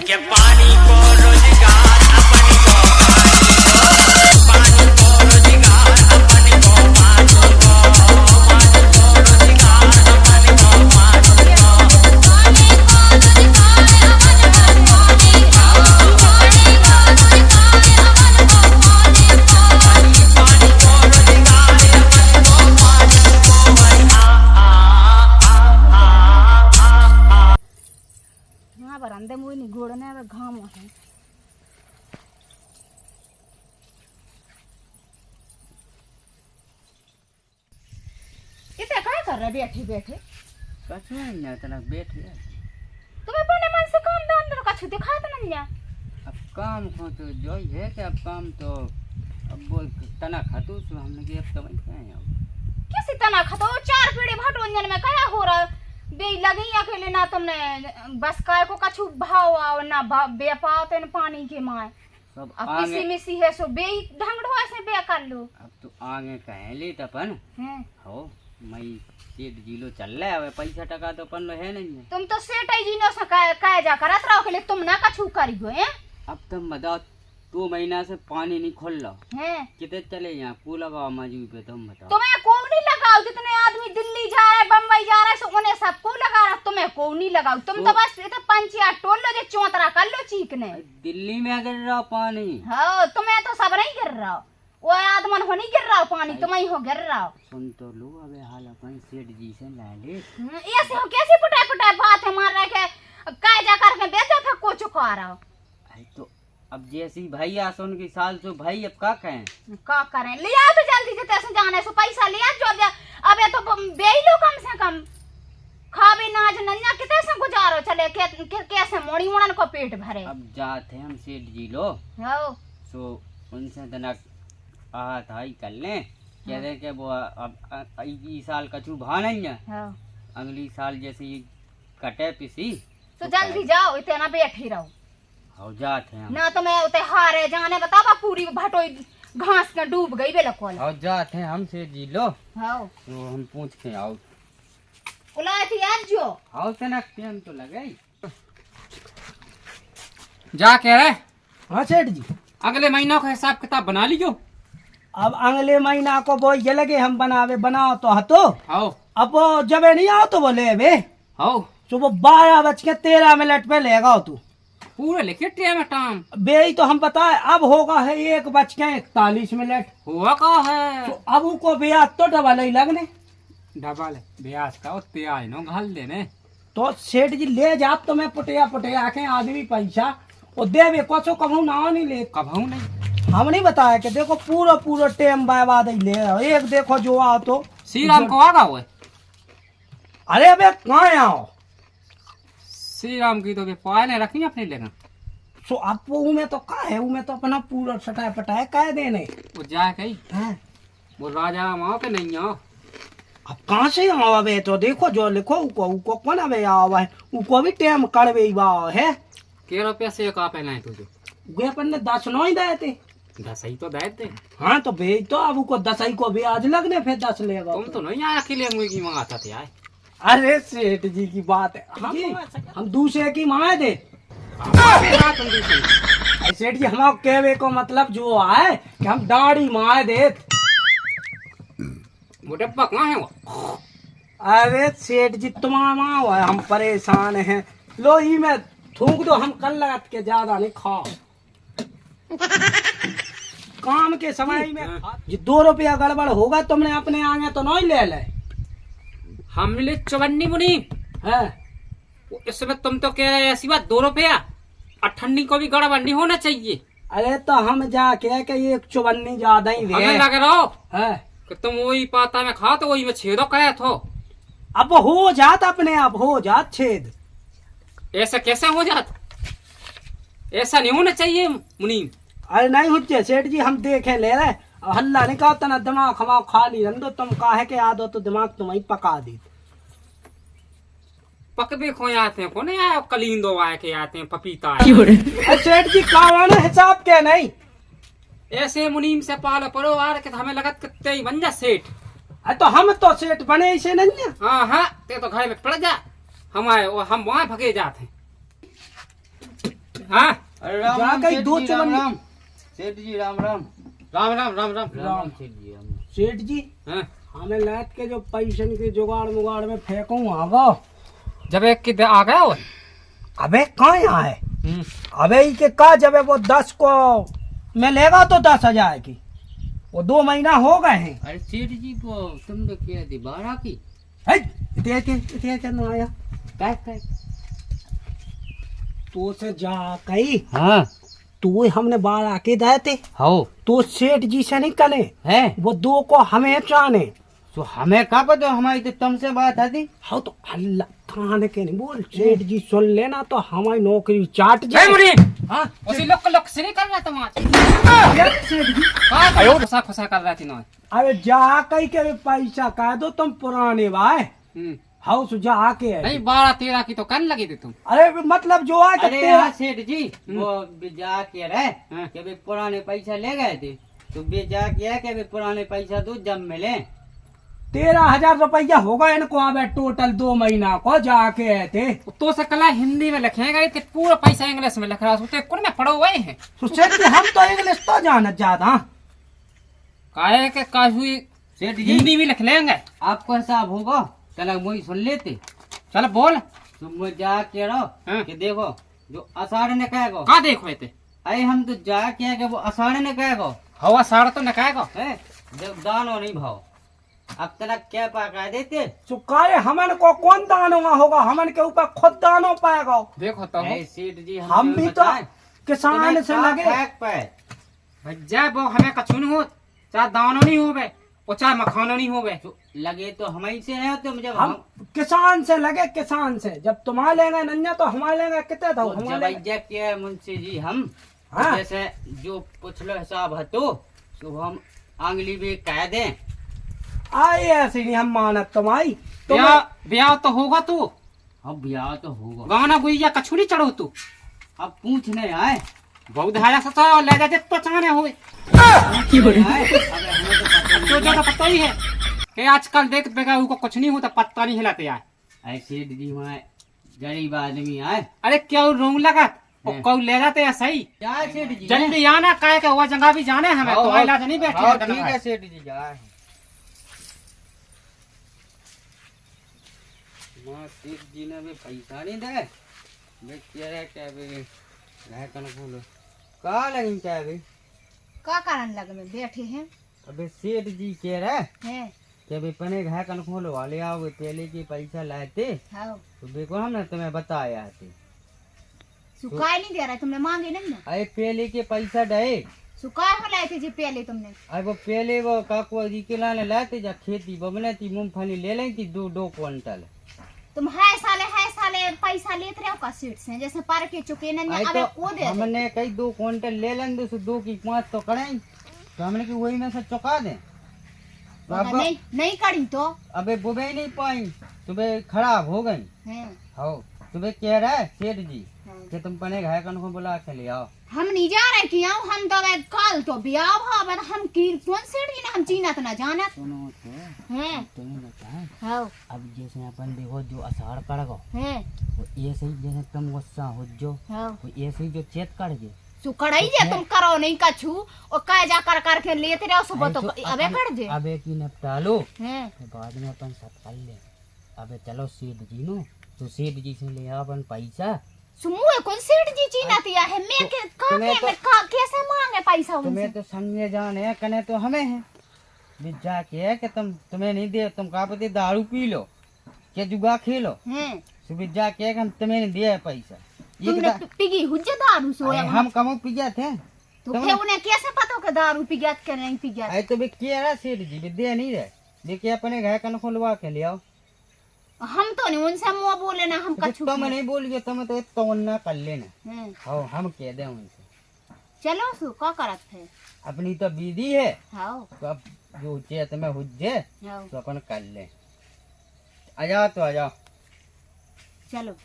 के पानी को रोजगार अपने को पानी को रोजगार अपने को पानी को रोजगार अपने को पानी को बरामदे मुझे निगोड़ने में घाम है। इतने क्या कर रहे बैठे बैठे? कुछ नहीं तना बैठे। तुम्हें अपने मन से काम दान दो कुछ दिखाता नहीं है। अब काम को तो जो ही है कि अब काम तो अब बोल तना खातू सो हमने के अब तो वही क्या है कैसी तना खातो? चार पीढ़ी भटोंजन में क्या हो रहा? बे लगी अकेले ना तुमने बस काय को कछु भाव आओ ना बे पाओ तो पानी के माए सब अब आगे किसी मिसी है सो बे ढंग ढो ऐसे बे कर लो। अब तो आगे कहे ले तपन हैं हो मई सेठ जिलो चल रहा है पैसा टका तो अपन लो है नहीं है। तुम तो सेठ आई जी नो से काय जा करत रहो के लिए तुम ना कछु करियो हैं। अब तुम बताओ 2 महीना से पानी नहीं खोल लो हैं कितने चले यहाँ पूरा गाँव मजूद पे तुम बताओ। तुम्हें को नहीं लगाओ जितने आदमी दिल्ली जा रहे बम्बई जा रहे सो उन्हें सबको लगा रहा तुम्हें को नहीं लगाओ। तुम तो बस इधर पंचिया टोल लो जो चौतरा कर लो चीकने। दिल्ली में गिर रहा पानी हाँ तुम्हें तो सब नहीं गिर रहा वो आदमन हो नहीं गिर रहा पानी तुम्हें हो गिर रहा। सुन तो लो अबे हाल अपन सेठ जी से ला ले ऐसे हो कैसी पुटाई पुटाई बात है मार रहे के काय जा करके बेचो फिर को चुका रहा। तो अब जैसी भाई आसोन की साल सो भाई अब का कहें का करें ले आओ तो जल्दी से तैसे जाने सो पैसा ले आ जो अब ये तो बेई लो कम से कम खावे नाज नन्या कितने से गुजारो चले कैसे मोड़ी मोड़न को पेट भरे। अब जाते हम सेठ जी लो हो सो उनसे तनक आहा था ही कर ले कहते कि वो अब इस साल कछु भा नहीं है हो अगली साल जैसे ये कटे पिसी तो जल्दी जाओ इतना बैठी रहो हो जाते हम ना तो मैं उते हारे जाने बतावा पूरी भटोई घास के डूब गई बेलकोल। हो जाते हम सेठ जी लो हो तो हम पूछ के आओ उलाई थी आज जो आओ तनक टाइम तो लगे जा कह रहे हाँ सेठ जी अगले महीनों का हिसाब किताब बना लियो। अब अगले महीना को वो ये लगे हम बनावे बनाओ तो हतो आओ अब वो जब नहीं आओ तो बोले बे आओ तो वो 12:13 पे लेगा तू पूरे लिखे टाइम टाइम बे ही तो हम बताए अब होगा है 1:41 हुआ का है तो अब को ब्याज तो डबल ही लगने डबल ब्याज का उत्ते आए नो घाल देने तो सेठ जी ले जा तो मैं पुटिया पुटिया के आदमी पैसा और देवे को कहूँ ना नहीं ले कभाऊ नहीं हम नहीं बताया कि देखो पूरा पूरा टाइम बाद ही ले आओ। एक देखो जो आओ तो श्री राम को आगा हुए अरे अबे कहाँ आओ श्री राम की तो पायने रखी अपने लेना सो अब वो में तो का है में तो अपना पूरा सटाए पटाए कह देने वो जाए कही हैं वो राजा राम आओ के नहीं आओ अब कहाँ से आओ अबे तो देखो जो लिखो उको कौन अबे आओ है उको भी टाइम करवे है के रुपया से का पहना है तुझे वे अपन ने 10 नो ही दे थे 10 ही तो दे दे हाँ तो बे तो अब उको 10 ही को ब्याज लगने फिर 10 लेगा तुम तो नहीं आया अकेले मुर्गी मंगाता थे आए अरे सेठ जी की बात है हम दूसरे की मांगे दे तुम दूसरी सेठ जी हमारे कहवे को मतलब जो है कि हम दाढ़ी माए दे। वो डब्बा कहाँ है वो अरे सेठ जी तुम्हारा हुआ हम परेशान हैं लो ही में थूक दो हम कल लगत के ज्यादा नहीं खाओ काम के समय में ये 2 रुपया गड़बड़ होगा तुमने अपने आगे तो नहीं ले ले हम मिले 54 मुनी है इसमें तुम तो कह रहे ऐसी बात 2 रुपया और ठंडी को भी गड़बड़ नहीं होना चाहिए। अरे तो हम जाके कि 154 ज्यादा ही हमें दे लग रहा हो है कि तुम वही पाता में खाओ तो वही में छेदो कहे थो अब हो जात अपने आप हो जात छेद ऐसा कैसे हो जाता ऐसा नहीं होना चाहिए मुनीम। अरे नहीं हुज्जे सेठ जी हम देखे ले रहे हल्ला नहीं कहा तना दिमाग हमारा खाली रंदो तुम काहे के याद हो तो दिमाग तुम्हें पका दी पकबे खो आते हैं कौन आया कलींदो आए के आते हैं पपीता आए। सेठ जी कावाना हिसाब के नहीं ऐसे मुनीम से पालो पड़ो आर के हमें लगत कितने ही बन जा सेठ तो हम तो सेठ बने ऐसे नहीं है। हाँ हाँ ते तो घर में पड़ जा हमारे हम वहाँ भगे जाते हैं हाँ अरे राम जा राम कहीं सेठ दो जी, राम चवन्नी- राम सेठ जी, राम राम राम राम राम राम राम सेठ जी, राम राम। सेठ जी हाँ हमें लात के जो पैसन के जुगाड़ मुगाड़ में फेंकूं आगो। जब एक की आ गया वो अबे कहाँ यहाँ है? अबे ई के का जब वो 10 को मैं लेगा तो 10,000 की, वो 2 महीना हो गए हैं। अरे सेठ जी को तुम तो क्या थी 12 की है इतने ना आया काय तो से जा कही हाँ तो हमने 12 के दे थे हो तो सेठ जी से नहीं कने है वो 2 को हमें चाने। तो हमें क्या पता, हमारी तो तुमसे बात आती। हाँ तो अल्लाह खाने के नहीं बोल, सेठ जी सुन लेना तो हमारी नौकरी चाट ए जाए। मुरी हाँ उसी लोग से नहीं कर रहा तुम आज सेठ जी आयो खुसा खुसा कर रहा थी ना अरे जा कही के भी पैसा कह दो तुम पुराने भाई हाउस जा के है। नहीं 12-13 की तो करने लगी थी तुम अरे मतलब जो है अरे हाँ सेठ जी वो बेजा के रहे कि अभी पुराने पैसा ले गए थे, तो बेजा के कि अभी पुराने पैसा तो जब मिले 13,000 रुपया होगा इनको अब टोटल 2 महीना को जाके आए थे। तो से कला हिंदी में लिखेगा ये पूरा पैसा इंग्लिश में लिख रहा है कुछ में पढ़ो हुए हैं तो सेठ जी हम तो इंग्लिश तो जाना ज्यादा। काहे के काहुई सेठ जी हिंदी भी लिख लेंगे आपको हिसाब होगा, चलो वही सुन लेते। चल बोल तुम जा के रहो कि देखो जो अषाढ़ ने कहेगो, का देखो थे अरे हम तो जा के कि वो अषाढ़ ने कहेगो हवा साड़ तो नकाएगा है जब दानो नहीं भाव अब तक क्या पका देते। चुकाए हमन को कौन दानों होगा, हमन के ऊपर खुद दानों पाएगा। देखो तो अरे सेठ जी हम भी तो किसान से लगे। भज्जा वो हमें कछु नहीं हो, चाहे दानो नहीं होवे और चाहे मखानो नहीं होवे लगे तो हम ही से है, तो जब हम किसान से लगे, किसान से जब तुम्हारे लेंगे नन्या तो हमारे लेंगे कितने था तो जब क्या मुंशी जी हम हाँ। जैसे जो पुछलो हिसाब है तो हम आंगली भी कह दें। आई ऐसे नहीं हम मानत तुम्हारी तो ब्याह तो होगा तू अब ब्याह तो होगा, गाना गुइया कछु नहीं चढ़ो तू अब पूछने आए बहुत हाया सचा और ले जाते तो चाने हुए तो जो पता ही है कि आजकल देख बेगा को कुछ नहीं होता, पत्ता नहीं हिलाते यार। ऐसे जी वहाँ गरीब आदमी आए, अरे क्या रोंग लगा और कौ ले जाते हैं सही क्या सेठ जी जल्दी आना काहे के हुआ जगह भी जाने हमें तो इलाज नहीं बैठे ठीक है सेठ जी जाए। सेठ जी ने भी पैसा नहीं दे बेचारे क्या भी रह कन बोलो कहाँ लगी क्या अभी का कारण लग में बैठे हैं अबे सेठ जी कह रहे हैं कि अभी पने घर कन खोलो वाले आओ तेले के पैसा लाए थे, हाँ तो देखो हमने तुम्हें बताया थे सुखाए नहीं दे रहा तुमने मांगे नहीं ना अरे पहले के पैसा डे सुखाए हो लाए थे जी पहले तुमने अरे वो पहले वो काकुआ जी के लाने लाए थे, जब खेती बमने थी मूंगफली ले ली थी 2 क्विंटल। तुम है साले पैसा लेते रहो का सीट से जैसे पार के चुके नहीं अरे अबे तो को दे हमने कई 2 क्विंटल ले लें 2 की 5 तो करें, तो हमने की वही में से चुका दें। तो अब नहीं करी तो अबे बुबे नहीं पाई, सुबह खराब हो गई। हैं हो सुबह कह रहा है सेठ जी हाँ। कि तुम पने घर कन को बुला के ले आओ। हम नहीं जा रहे कि आओ हम तो कल तो ब्याह भाव हम की कौन सेठ जी ने हम चीनत ना जानत सुनो तो हैं तुम्हें बताएं, हाँ अब जैसे अपन देखो जो अषाढ़ कर गो हैं वो ऐसे ही जैसे तुम गुस्सा हो जो हाँ वो ऐसे ही जो चेत कर जे सुकड़ाई जे तुम करो नहीं कछु और काय जा कर करके लेते रहो सुबह तो अबे कर जे अबे की निपटा लो हैं तो बाद में अपन सब कर ले। अबे चलो सेठ जी नो तो सेठ जी से ले आओ अपन पैसा। सुमुए कौन सेठ जी चीनातिया है मैं के तुम्हें तो- कैसे मांगे पैसा उनसे तुम्हें तो समझे जाने कने तो हमें है बिजा के कि तुम्हें नहीं दे, तुम कहा पति दारू पी लो के जुआ खेलो हैं सुबह जाके हम तुम्हें नहीं दिया पैसा। तुमने पिगी हुज्जे दारू सोया अरे हम कमो पी गए थे तो फिर उन्हें कैसे पता के दारू पी गया के नहीं पी गया अरे तो बे किया रहा सेठ जी बे दे नहीं रहे देखिए अपने घर कन खोलवा के ले आओ। हम तो नहीं उनसे मुंह बोले ना हम कछु तुम नहीं बोलिए तुम तो तो ना कर लेना। हैं हो हम कह दे उनसे चलो सु का करत है अपनी तो विधि है, हां तो अब जो चेत में हुज्जे हां तो अपन कर ले। आ जाओ तो आ जाओ। चलो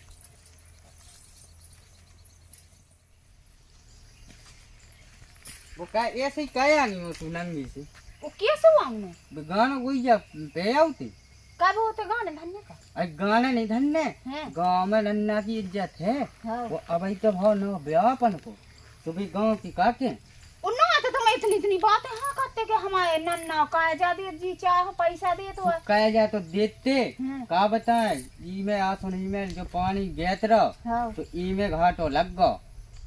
वो का ऐसे ही काया नहीं हो तू नंगी से वो कैसे आऊं मैं गाना कोई जा पे आउती कब होते गाने धन्य का अरे गाने नहीं धन्ने, हैं गाँव में नन्ना की इज्जत है। हाँ वो अभी तो भाव न ब्याहपन को तो भी गाँव की काके उन्ना तो तुम्हें इतनी बातें हाँ करते कि हमारे नन्ना का जा दे जी चाहे पैसा दे तो कह जाए तो देते हम्म। का बताए ई में आसुन ई में जो पानी गेत रहो हाँ तो ई में घाटो लग गो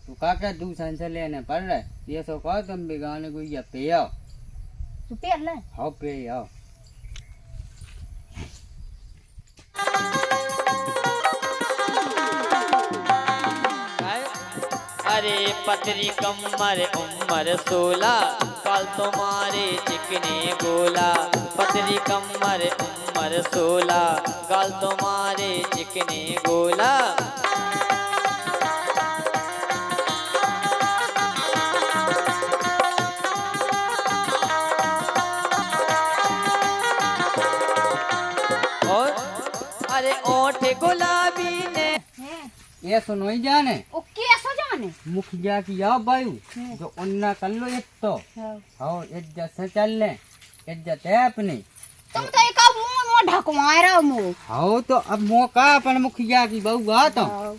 तो काका दूसरे से लेने पड़ रहे ये सो कहो तुम भी गाने को या पे आओ तू पेर ले हाँ पे आओ। अरे पतरी कमर उम्र 16 कल तुम्हारे चिकने गोला। पतरी कमर उम्र 16 कल तुम्हारे चिकने गोला। और अरे ओठ गुलाबी ने हैं ये सुनो ही जाने ओ कैसे जाने मुखिया की आओ बायू जो उन्ना कर लो एक तो हाँ हाँ इज्जत से चल ले इज्जत है अपनी। तुम तो एक मुंह नो ढकवा रहे हो मुंह हाँ तो अब मौका अपन मुखिया की बहू आ तो हाँ।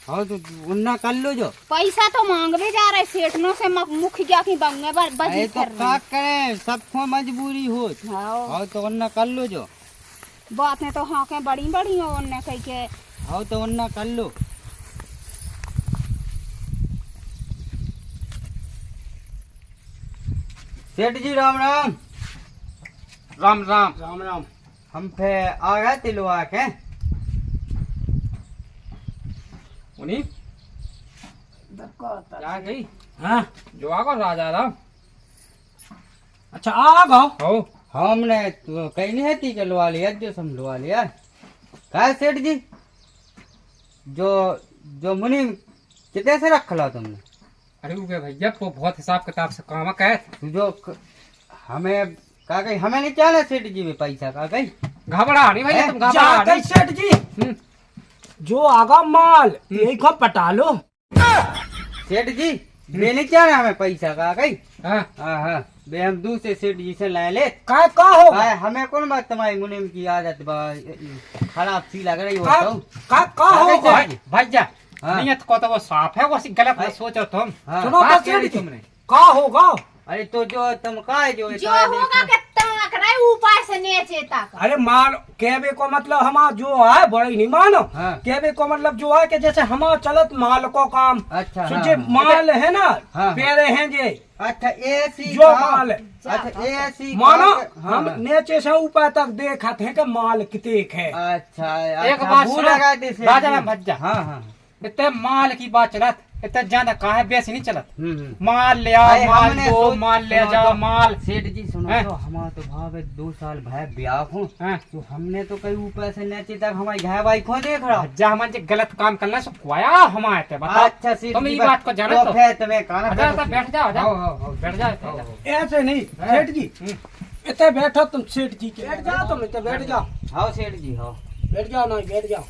हाँ तो उन्ना कर लो जो पैसा तो मांग भी जा रहे सेठनों से मुखिया की बंगे बजी अरे तो कर का करे सबको मजबूरी हो हाँ हाँ तो उन्ना कर लो जो बातें तो हाँ के बड़ी बड़ी हो उनने कही के हाँ तो उन्ना कर लो। सेठ जी राम राम। राम राम। राम राम। हम पे आ गए तिलवा के उन्हीं दक्कत क्या गई हाँ जो आगो राजा राम अच्छा आ गो हो हमने तो कहीं नहीं है के लवा लिया जो सम लवा लिया क्या सेठ जी जो जो मुनि कितने से रख ला तुमने। अरे उगे भैया वो बहुत हिसाब किताब से काम है जो हमें का गई हमें नहीं चाहना सेठ जी में पैसा का गई घबरा नहीं भैया तुम घबरा जाके नहीं। सेठ जी जो आगा माल यही को पटा लो सेठ जी मैं नहीं चाहना हमें पैसा का गई। हाँ हाँ हाँ बे हम दूसरे सेठ जी से ले ले काय का हो काय हमें कौन बात तुम्हारी मुनिम की आदत खराब सी लग रही हो का तो का हो भाई, भैया हाँ। नियत को तो वो साफ है वो गलत भाई। मत सोचो तुम। हाँ। सुनो बात तो करी सेठ जी तुमने। का होगा अरे तो जो तुम का है जो जो होगा कि तक रहे ऊपर से नीचे तक अरे माल कहवे को मतलब हमारा जो है बड़ी नहीं मानो हाँ। कहवे को मतलब जो है कि जैसे हमारा चलत माल को काम अच्छा सो हाँ, जे हाँ। माल है ना हाँ। पेरे हैं जे अच्छा ऐसी जो माल है। अच्छा ऐसी मानो हाँ, हम हाँ। नीचे से ऊपर तक देखते हैं कि माल कितने है अच्छा एक बात भूल सुनो लगा दी सेठ राजा जी। राम भज्जा हाँ हाँ इतने माल की बात चलत इतना ज्यादा कहा है बेसी नहीं चलत। हम्म। माल ले आओ अरे माल हमने दो सोच- माल ले सुनो जाओ तो- माल। सेठ जी सुनो हैं? तो हमारा तो भाव है 2 साल भाई ब्याह हो हाँ। तो हमने तो कहीं ऊपर से नीचे तक हमारी घर भाई को देख रहा। भज्जा हम जे गलत काम करना सो कोया हमारे ते बताओ। अच्छा सेठ तुम जी ये बात को जानो तो फिर तुम्हें खाना अच्छा, अच्छा, बैठ जाओ हाँ, हाँ, हाँ। बैठ जाओ ऐसे नहीं सेठ जी इतने बैठो तुम सेठ जी के बैठ जाओ तुम इतने बैठ जाओ हाँ सेठ जी हाँ बैठ जाओ नहीं बैठ जाओ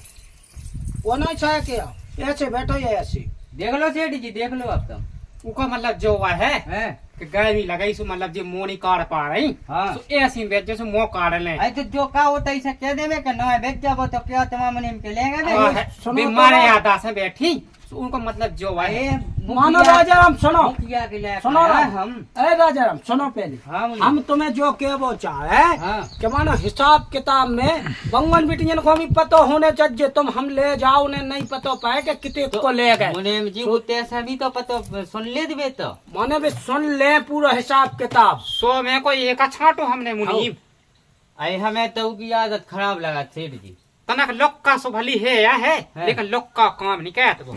वो नहीं चाहे क्या ऐसे बैठो या ऐसे देख लो सेठ जी देख लो अब तुम उनको मतलब जो हुआ है हैं? कि गाय भी लगाई सो मतलब जो मोनी काट पा रही हाँ। सो ऐसी बेच जैसे मुंह काट ले। अरे तो जो का होता है इसे कह देवे कि ना बेच जाओ तो क्या तमाम नियम के लेंगे ना सुनो तो बीमारे बात। यादा से बैठी सो उनको मतलब जो हुआ है अरे मानो राजा राम सुनो मुखिया के लिए सुनो आया राम हम अरे राजा राम सुनो पहले हाँ बोलिए। हम तुम्हें जो के वो चाहे हाँ कि मानो हिसाब किताब में बंगन बिटियन को भी पता होने चाहिए तुम हम ले जाओ उन्हें नहीं पता पाए कि कितने को ले गए मुनीम जी वो तैसा भी तो पता सुन ले दे तो माने भी सुन ले पूरा हिसाब किताब सो में कोई एक छाटो हमने मुनीम अरे हमें तो की आदत खराब लगा सेठ जी तनक लोक का सो भली है या है लेकिन लोक का काम नहीं कहते वो।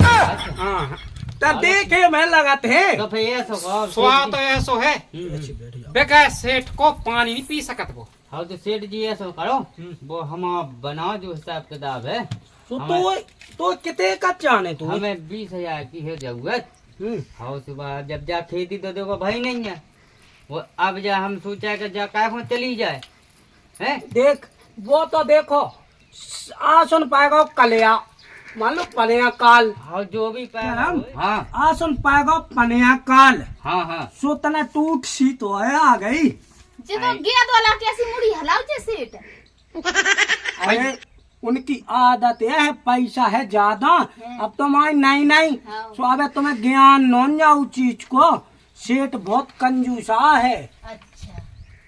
हाँ तब देखे मैं लगाते हैं तो फिर ये सो स्वाद तो ऐसो है बेगैर सेठ को पानी नहीं पी सकत वो। हाँ तो सेठ जी ऐसा करो वो हम बनाओ जो हिसाब किताब है तो कितने का चाहने तू हमें 20,000 की है जरूरत। हाँ सुबह जब जा खेती तो देखो भाई नहीं है वो अब जा हम सोचा कि जा काय चली जाए हैं देख वो तो देखो आ सुन पाएगा कलिया मान लो पनिया काल हाँ जो भी पाए हम? हाँ आ सुन पाएगा पनिया काल हाँ हाँ सो तना टूट सी तो है आ गई जे तो गेद वाला कैसी मुड़ी हलाउ जे सेठ अरे उनकी आदत है पैसा है ज्यादा। अब तो माई नहीं नहीं हाँ। सो अब तुम्हें ज्ञान न जाऊ चीज को। सेठ बहुत कंजूसा है। अच्छा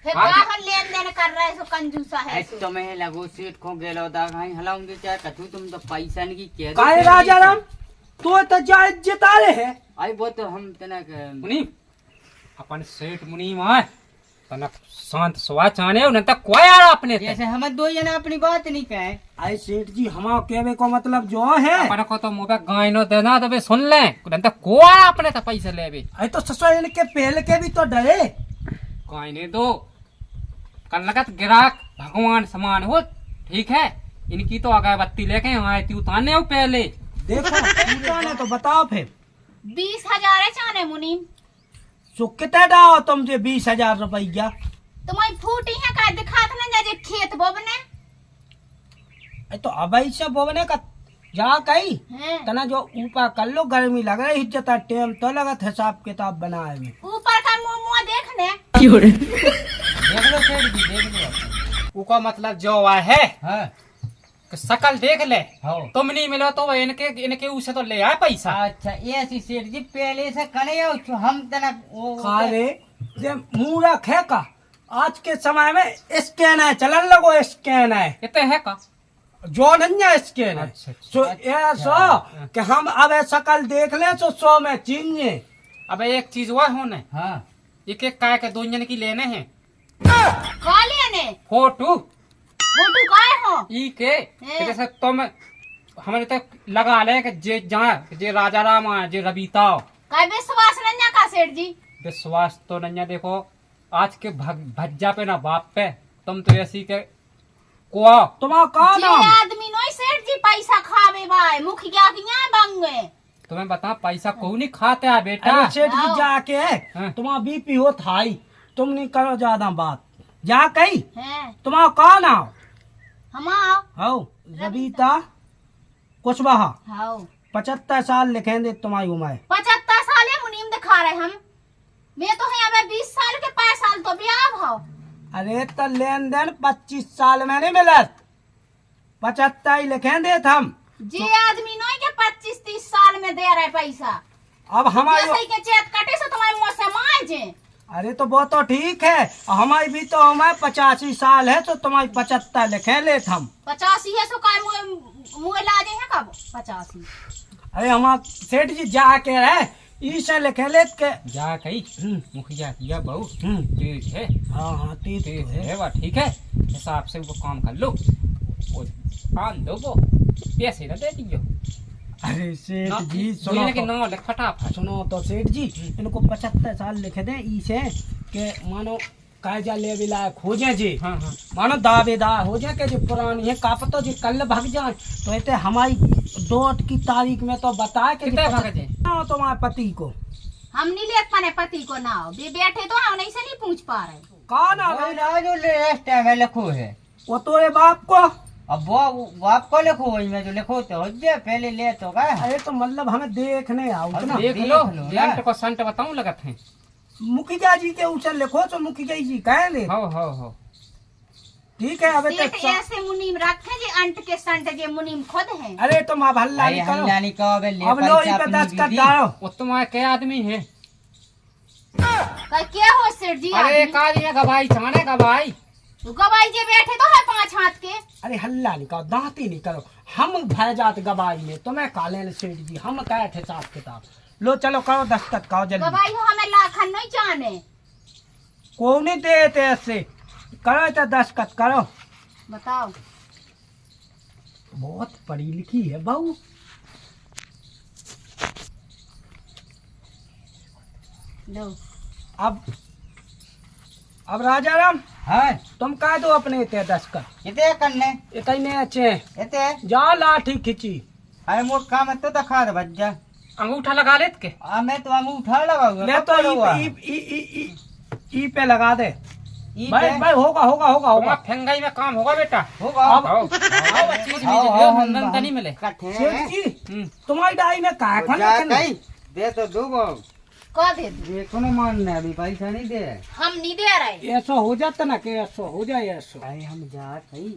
फिर हाँ, काहन लेन देन कर रहा है सो कंजूसा है सो। तुम्हें लगो सेठ को गेलो दा भाई हलाऊंगी क्या कथू तुम तो पैसा नहीं की कह काय राजा राम तो जायज जिता रहे है। आई वो तो हम तना मुनीम अपन सेठ मुनीम आए तनक शांत सवा चाने न तक कोई आ अपने ते जैसे हम दो जना अपनी बात नहीं कहे। आई सेठ जी हमारा कहने को मतलब जो है अपन को तो मुबे गाय नो देना तो बे सुन ले न तक को आ अपने ते पैसे ले बे आई तो ससुर इनके पहले के भी तो डरे। गाय ने दो कल लगत गिराक भगवान समान हो ठीक है। इनकी तो अगरबत्ती लेके आए थी उतारने हो पहले। देखो ने तो बताओ फिर 20,000 है चाने मुनीम। सो कितने डाओ तुम जे 20,000 रुपया। तुम्हारी फूटी है का दिखात ना जे खेत बोबने तो अब ऐसे बोलने का जा कही हैं तना जो ऊपर कर लो गर्मी लग रही इज्जत टाइम तो लगत हिसाब किताब बनाए में। ऊपर का मुंह मुंह देखने देख लो सेठ जी देख लो। उका मतलब जो हुआ है हाँ कि शकल देख ले हो तुम नहीं मिलो तो इनके इनके उसे तो ले आए पैसा। अच्छा ऐसी सेठ जी पहले से कने आओ हम तना वो खारे ये मूर्ख है का। आज के समय में स्कैन है चलन लगो स्कैन है कितने है का जो नहीं स्कैन है। अच्छा, अच्छा। सो ये सो कि हम अब शकल देख ले तो 100 में चीनिए। अब एक चीज हुआ होने हाँ एक एक काय के दो जन की लेने हैं काले ने फोटो फोटो काय हो ई के कि जैसे तुम हमारे तक लगा ले कि जे जहाँ जे राजा राम आए जे रबीता काय विश्वास नन्या का सेठ जी। विश्वास तो नहीं देखो आज के भज्जा पे ना बाप पे तुम तो ऐसी के को तुम्हारा कहा जे नाम आदमी नोई सेठ जी पैसा खावे भाई मुखिया की यहाँ बंगे तुम्हें बता पैसा को नहीं खाते है बेटा। अरे सेठ जी हाँ। जाके हाँ। तुम्हारा बीपी हो थाई तुम नहीं करो ज्यादा बात जा कही हैं तुम्हारा कहा नाम हम आओ हो रबीता कुशवाहा हाओ 75 साल लिखे दे तुम्हारी उम्र। 75 साल है मुनीम दिखा रहे हम। मैं तो है अब 20 साल के 5 साल तो ब्याह भाव। अरे तो लेन देन 25 साल में नहीं मिलत 75 ही लिखे दे हम। जे आदमी नोई के 25-30 साल में दे रहे पैसा अब हमारी जैसे के चेत कटे से तुम्हारे मुंह से मार जे। अरे तो वो तो ठीक है हमारी भी तो उम्र 85 साल है तो तुम्हारी 75 लिखे ले हम। 85 है सो काय मुंह लाजे है कब 85। अरे हमारा सेठ जी जाके रहे इसे लिखे ले के जा कही मुखिया किया बहू हम्म। ठीक है हाँ हाँ तीत ठीक तो है। है वाह ठीक है हिसाब से वो काम कर लो वो आन दो वो पैसे ना दे दियो। अरे सेठ ना, जी सुनो दुनिया के तो, नाम लिख फटाफट। सुनो तो सेठ जी इनको 75 साल लिखे दे इसे के मानो कायजा ले भी लायक हो जाए जी। हाँ हाँ मानो दावेदार हो जाए के जो पुरानी है काप तो जी कल भाग जाए तो इतने हमारी 2 की तारीख में तो बताए कि कितने भाग जाए? तुम्हारे पति को हम नहीं ले पाने पति को ना बे बैठे तो हम नहीं से नहीं पूछ पा रहे। कहा ना वही ना जो लेस्ट टाइम है लिखो है। वो तोरे बाप को। अब वो आपको लिखो वही में जो लिखो तो हो जाए पहले ले तो गए। अरे तो मतलब हमें देखने आओ अब ना देख देख लो लो जंट ना। को संट बताऊं लगत है। मुखिया जी के ऊपर लिखो तो मुखिया जी कह ले हो ठीक है। अबे सेठ तो ऐसे मुनीम रखे जे अंट के संट जे मुनीम खुद है। अरे तुम अब हल्ला भाई नहीं करो हल्ला नहीं कहो बे ले अब लो पैसा पे अपनी 10 कर दीदी। डालो। वो तुम्हारे क्या आदमी है? काय क्या हो सेठ जी अरे आदमी? एक आदमी है गवाई छाने गवाई तो गवाई जे बैठे तो है 5 हाथ के। अरे हल्ला नहीं करो दांती नहीं करो हम भय जात गवाई में तुम्हें काले सेठ जी हम कहे थे हिसाब किताब लो चलो करो दस्तखत करो जल्दी। गवाई हो हमें लाखन नहीं जाने। को नहीं देते ऐसे करो तो दस्तखत करो। बताओ बहुत पढ़ी लिखी है बहू। लो अब राजा राम हाँ तुम कह दो अपने इतने दस्तखत कितने करने इतने अच्छे इतने जा लाठी खिंची। अरे मोट काम है तो दिखा दे बच्चा। अंगूठा लगा लेत के मैं तो अंगूठा लगाऊंगा ले तो ई पे लगा दे भाई भाई होगा होगा होगा होगा। तुम्हारा फेंगाई में काम होगा बेटा। होगा अब- आओ चीज आओ, मिले आओ, नंदन तो नहीं मिले। सेठ जी हम्म। तुम्हारी डाई में कहा जा कहीं दे तो दो कह दे देखो ना मानना अभी पैसा नहीं दे। हम नहीं दे रहे। ऐसा हो जाता ना कि ऐसा हो जाए ऐसा। भाई हम जा कहीं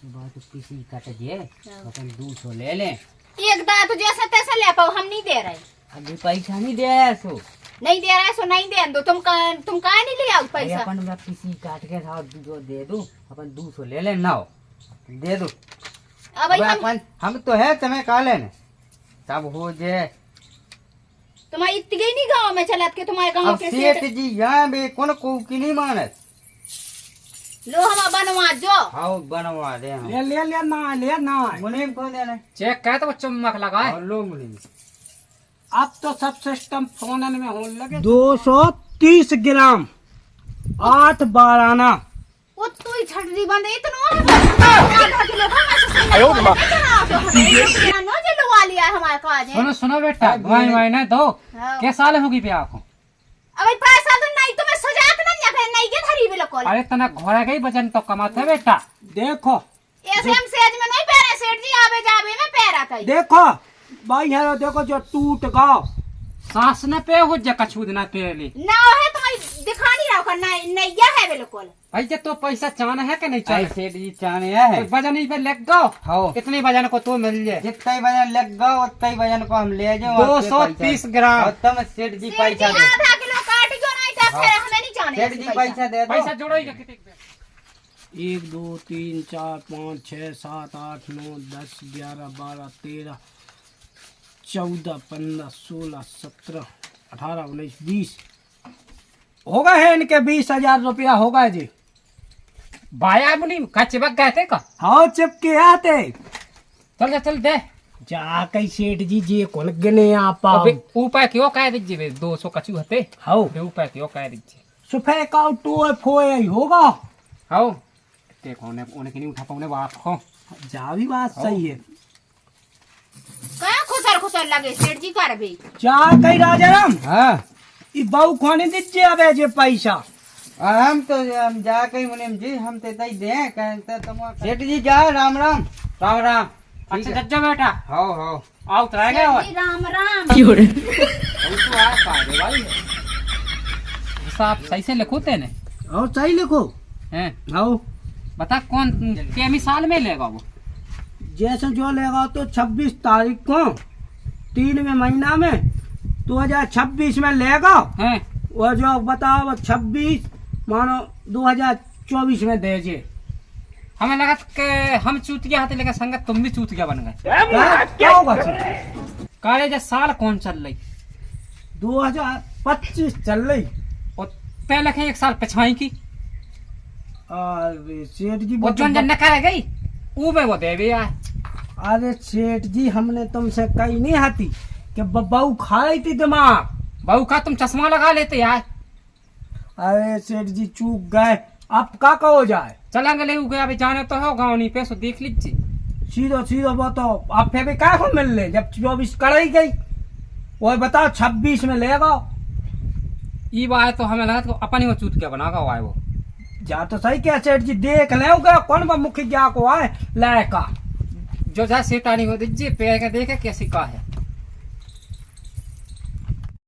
बात किसी काट जे अपन 200 ले लें। एक दांत तो जैसे तैसे ले पाओ, हम नहीं दे रहे। अभी पैसा नहीं दे है सो नहीं दे रहे सो नहीं दे दो। तुम काहे नहीं ले आओ अरे पैसा? अपन मैं किसी काट के था जो दे दूं अपन 200 ले ले ना दे दो। अब अबे हम अपन हम तो है तुम्हें काले ने तब हो जे। तुम्हारे इतने नहीं गांव में चलत के तुम्हारे गांव अब के सेठ सेठ जी यहाँ भी कौन को की नहीं मानत। लो हम बनवा जो। हाँ बनवा दे हम। ले ना मुनीम कौन देना है? चेक कर तो वो चमक लगाए। और लो मुनीम अब तो सब सिस्टम फोन में होने लगे। 230 ग्राम 8 बाराना। वो तू ही छटरी बंदे इतना आधा किलो का मैं आयो मां नो जे लुआ लिया है हमारे काज है। सुनो सुनो बेटा, दवाई वाई ना दो। हाँ। क्या साल होगी पे आपको? अबे पैसा तो नहीं तुम्हें सजात नहीं के धरी बिल्कुल। अरे तना घोड़ा गई वजन तो कमाते बेटा। देखो ऐसे हम सेज में नहीं पैरा सेठ जी आवे जावे में पैरा था। देखो भाई यार देखो जो टूट गया सांस न पे हो जा कछू ना तेरे लिए। ना है तुम्हारी दिखा नहीं रहा नहीं नहीं है बिल्कुल। भाई जे तो पैसा चाहना है कि नहीं चाहना? सेठ जी चाने है तो वजन इस पे लग गो। हाँ। कितने वजन को तो मिल जाए? जितना ही वजन लग गया उतना ही वजन को हम ले जाओ। 230 ग्राम। और तुम सेठ जी सेठ पैसा जी दो। आधा किलो काट जो नहीं था हाँ। फिर हमें नहीं जाने सेठ जी पैसा दे दो। पैसा जोड़ो ही कितने? 1 2 3 4 5 6 7 8 9 10 11 12 13 14 15 16 17 18 19 20 होगा है इनके 20,000 रुपया होगा जी। बाया मुनी का चिपक गए थे का? हाँ चिपके आते चल जा चल दे। जा कई सेठ जी जे कौन गने आपा अबे ऊपर क्यों कह दीजिए? 200 कछू हते। हाँ बे ऊपर क्यों कह दीजिए? सुफे का टोए फोए होगा। हां देखो उन्हें नहीं उठा पाऊने बाप को। जा भी बात सही है। कहां खुसर खुसर लगे सेठ जी कर भी। जा कई राजाराम हाँ ई बाऊ खाने दीजिए अबे जे पैसा। हम तो हम जा के मुनीम जी हम ते दई दे कहते तुम सेठ जी जा राम राम। राम राम। अच्छा जज्जो बेटा हाँ हाँ आओ तो रह गए सेठ और जी राम राम। तो आ पाए भाई। हिसाब सही से लिखोते ने और सही लिखो। हैं? हाँ बता कौन के मिसाल में लेगा वो? जैसे जो लेगा तो 26 तारीख को 3 में महीना में 2026 में लेगा। हैं? और जो बताओ 26 मानो 2024 में दीजिए। हमें लगा कि हम चूतिया हाथे लेकर संगत तुम भी चूतिया बन गए। क्या होगा सर? काले जे साल कौन चल रही 2025 चल रही। और पहले के 1 साल पिछवाई की अरे सेठ जी वो जोन जन करे गई ऊ में वो देवे आए। अरे सेठ जी हमने तुमसे कही नहीं आती कि बबू खाई थी दिमाग। बहू का तुम चश्मा लगा लेते यार। अरे सेठ जी चूक गए अब का कहो जाए। चलेंगे ले गया अभी जाने तो हो गाँव नहीं पैसो देख लीजिए। सीधो सीधो वो तो अब फिर भी क्या को मिल ले जब 24 कराई गई। वो बताओ 26 में लेगा। ई बात तो हमें लगा तो अपन ही वो चूत के बनागा वो आए वो। जा तो सही क्या सेठ जी देख ले कौन बा मुखिया को आए लायका। जो जा सेटानी हो दीजिए पैर के देखे कैसी का है।